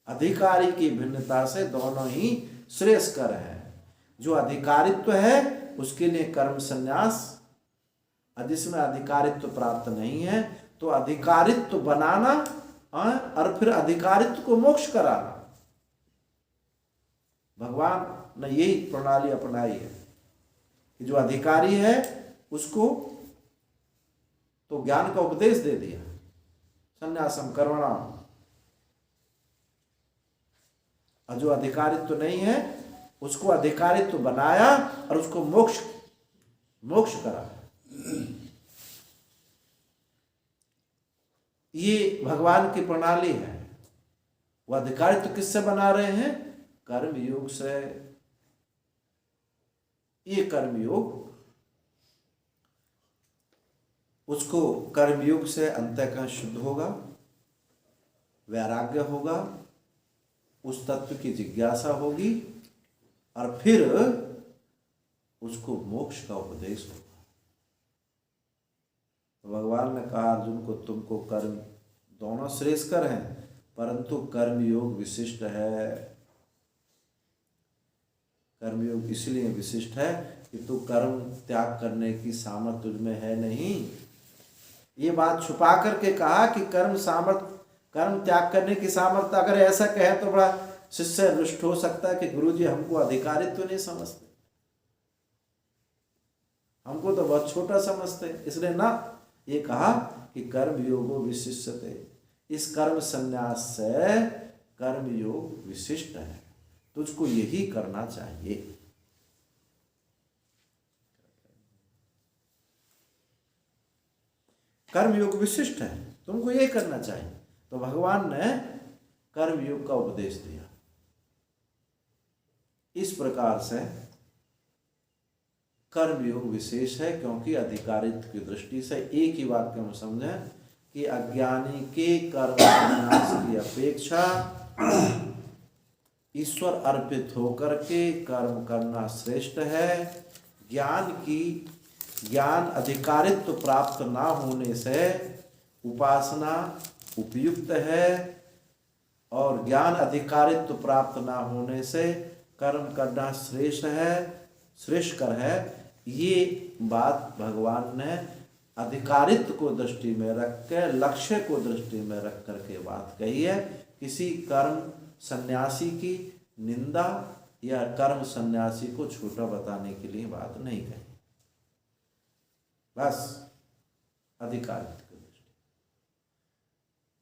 अधिकारी की भिन्नता से दोनों ही श्रेयस्कर है। जो अधिकारित्व है उसके लिए कर्म संन्यास, जिसमें अधिकारित्व प्राप्त नहीं है तो अधिकारित्व बनाना और फिर अधिकारित्व को मोक्ष कराना। भगवान ने यही प्रणाली अपनाई है कि जो अधिकारी है उसको तो ज्ञान का उपदेश दे दिया, संन्यासम कर्मणाम, और जो अधिकारित्व नहीं है उसको अधिकारित्व बनाया और उसको मोक्ष करा। ये भगवान की प्रणाली है। वो अधिकारित्व किससे बना रहे हैं? कर्म योग से। ये कर्म योग, उसको कर्मयोग से अंतःकरण शुद्ध होगा, वैराग्य होगा, उस तत्व की जिज्ञासा होगी और फिर उसको मोक्ष का उपदेश होगा। भगवान ने कहा अर्जुन को, तुमको कर्म दोनों श्रेयस्कर हैं परंतु कर्मयोग विशिष्ट है। कर्मयोग इसलिए विशिष्ट है कि तू कर्म त्याग करने की सामर्थ्य तुझमें है नहीं। ये बात छुपा करके कहा कि कर्म त्याग करने की सामर्थ्य, अगर ऐसा कहे तो बड़ा शिष्य रुष्ट हो सकता है कि गुरुजी हमको अधिकारित्व नहीं समझते, हमको तो बहुत छोटा समझते, इसलिए ना ये कहा कि कर्म योगो विशिष्यते। इस कर्म संन्यास से कर्म योग विशिष्ट है, तुझको यही करना चाहिए। कर्म योग विशिष्ट है, तुमको यही करना चाहिए। तो भगवान ने कर्म योग का उपदेश दिया। इस प्रकार से कर्म योग विशेष है क्योंकि अधिकारित्व की दृष्टि से एक ही वाक्य में समझें कि अज्ञानी के कर्म संन्यास की अपेक्षा ईश्वर अर्पित होकर के कर्म करना श्रेष्ठ है। ज्ञान अधिकारित्व प्राप्त ना होने से उपासना उपयुक्त है और ज्ञान अधिकारित्व प्राप्त ना होने से कर्म करना श्रेष्ठकर है। ये बात भगवान ने अधिकारित्व को दृष्टि में रख के, लक्ष्य को दृष्टि में रख करके बात कही है। किसी कर्म सन्यासी की निंदा या कर्म सन्यासी को छोटा बताने के लिए बात नहीं कही, बस अधिकारित्व की दृष्टि।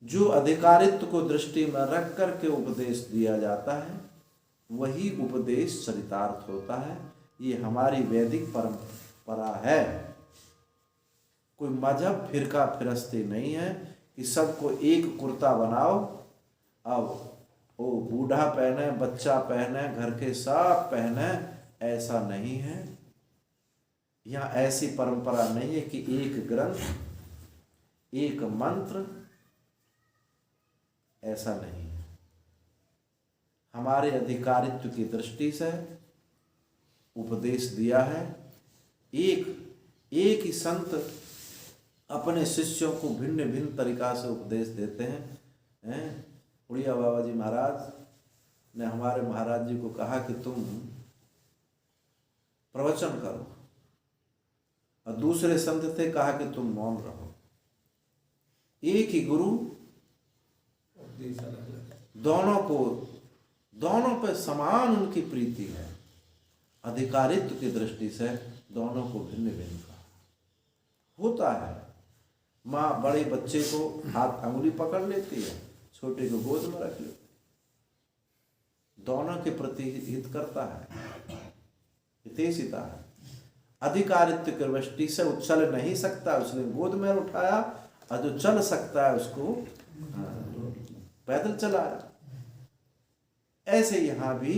जो अधिकारित्व को दृष्टि में रख करके उपदेश दिया जाता है वही उपदेश चरितार्थ होता है। ये हमारी वैदिक परंपरा है। कोई मजहब फिरका फिरस्ती नहीं है कि सबको एक कुर्ता बनाओ, अब वो बूढ़ा पहने, बच्चा पहने, घर के सब पहने, ऐसा नहीं है। यहाँ ऐसी परंपरा नहीं है कि एक ग्रंथ, एक मंत्र, ऐसा नहीं है। हमारे अधिकारित्व की दृष्टि से उपदेश दिया है। एक ही संत अपने शिष्यों को भिन्न भिन्न तरीका से उपदेश देते हैं। उड़िया बाबा जी महाराज ने हमारे महाराज जी को कहा कि तुम प्रवचन करो, और दूसरे संत थे कहा कि तुम मौन रहो। एक ही गुरु दोनों पे समान उनकी प्रीति है। अधिकारित्व की दृष्टि से दोनों को भिन्न भिन्न होता है। माँ बड़े बच्चे को हाथ अंगुली पकड़ लेती है, छोटे को गोद में रख लेती, दोनों के प्रति हित करता है, हितैषिता है। अधिकारित्व की दृष्टि से उछल नहीं सकता, उसने गोद में उठाया, और जो चल सकता है उसको पैदल चलाया। ऐसे यहाँ भी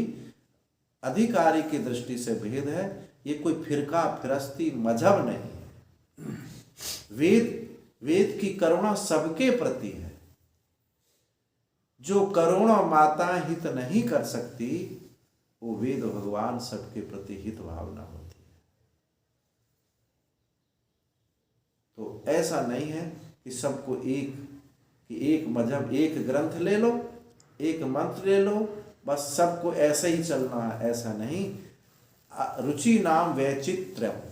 अधिकारी की दृष्टि से भेद है। ये कोई फिरका फिरस्ती मजहब नहीं है। वेद की करुणा सबके प्रति है। जो करुणा माता हित नहीं कर सकती, वो वेद भगवान सबके प्रति हित भावना होती है। तो ऐसा नहीं है कि सबको एक मजहब, एक ग्रंथ ले लो एक मंत्र ले लो, बस सबको ऐसे ही चलना है, ऐसा नहीं। रुचि नाम वैचित्र्य,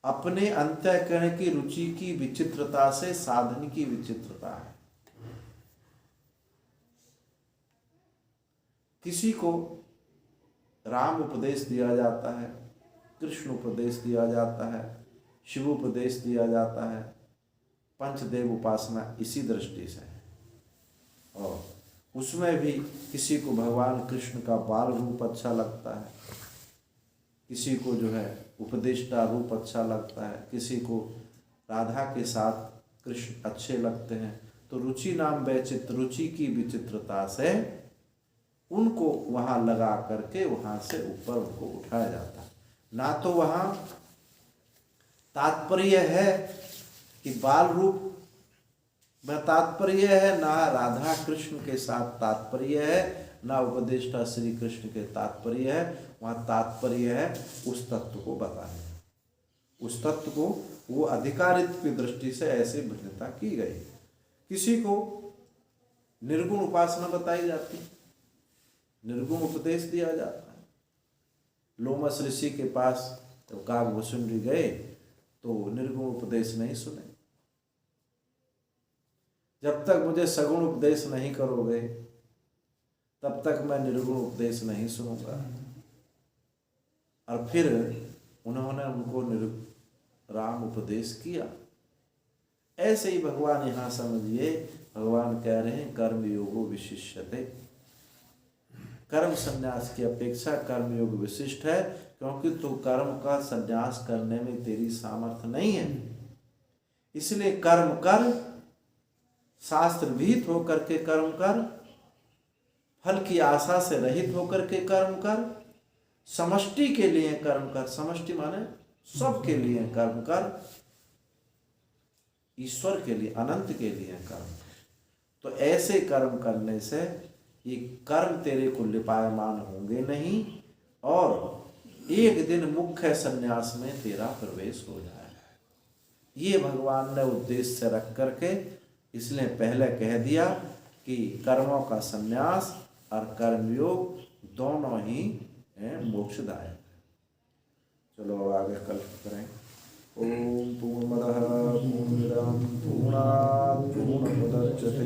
अपने अंतःकरण की रुचि की विचित्रता से साधन की विचित्रता है। किसी को राम उपदेश दिया जाता है, कृष्ण उपदेश दिया जाता है, शिव उपदेश दिया जाता है, पंचदेव उपासना इसी दृष्टि से है। और उसमें भी किसी को भगवान कृष्ण का बाल रूप अच्छा लगता है, किसी को जो है उपदेष्टा रूप अच्छा लगता है, किसी को राधा के साथ कृष्ण अच्छे लगते हैं। तो रुचि नाम वैचित्र, रुचि की विचित्रता से उनको वहाँ लगा करके वहाँ से ऊपर उनको उठाया जाता है। ना तो वहाँ तात्पर्य है कि बाल रूप में तात्पर्य है, ना राधा कृष्ण के साथ तात्पर्य है, ना उपदेष्टा श्री कृष्ण के तात्पर्य है। वहाँ तात्पर्य है उस तत्व को बताने, उस तत्व को वो अधिकारित्व की दृष्टि से ऐसे भिन्नता की गई। किसी को निर्गुण उपासना बताई जाती, निर्गुण उपदेश दिया जाता है। लोमस ऋषि के पास तो काकभूषुंडी गए तो निर्गुण उपदेश नहीं सुने। जब तक मुझे सगुण उपदेश नहीं करोगे तब तक मैं निर्गुण उपदेश नहीं सुनूंगा। और फिर उन्होंने उनको राम उपदेश किया। ऐसे ही भगवान यहाँ समझिए, भगवान कह रहे हैं कर्म योगो विशिष्यते, कर्म संन्यास की अपेक्षा कर्म योग विशिष्ट है, क्योंकि तो कर्म का संन्यास करने में तेरी सामर्थ्य नहीं है। इसलिए कर्म कर, शास्त्र विहित होकर के कर्म कर, फल की आशा से रहित होकर के कर्म कर, समष्टि के लिए कर्म कर। समष्टि माने सबके लिए कर्म कर, ईश्वर के लिए, अनंत के लिए कर्म। तो ऐसे कर्म करने से ये कर्म तेरे को लिपायमान होंगे नहीं, और एक दिन मुख्य संन्यास में तेरा प्रवेश हो जाएगा। ये भगवान ने उद्देश्य रख करके इसलिए पहले कह दिया कि कर्मों का संन्यास और कर्मयोग दोनों ही मोक्षदायक है। चलो अब आगे कल करें। ओम पूर्णमदः पूर्णमिदं पूर्णात् पूर्णमुदच्यते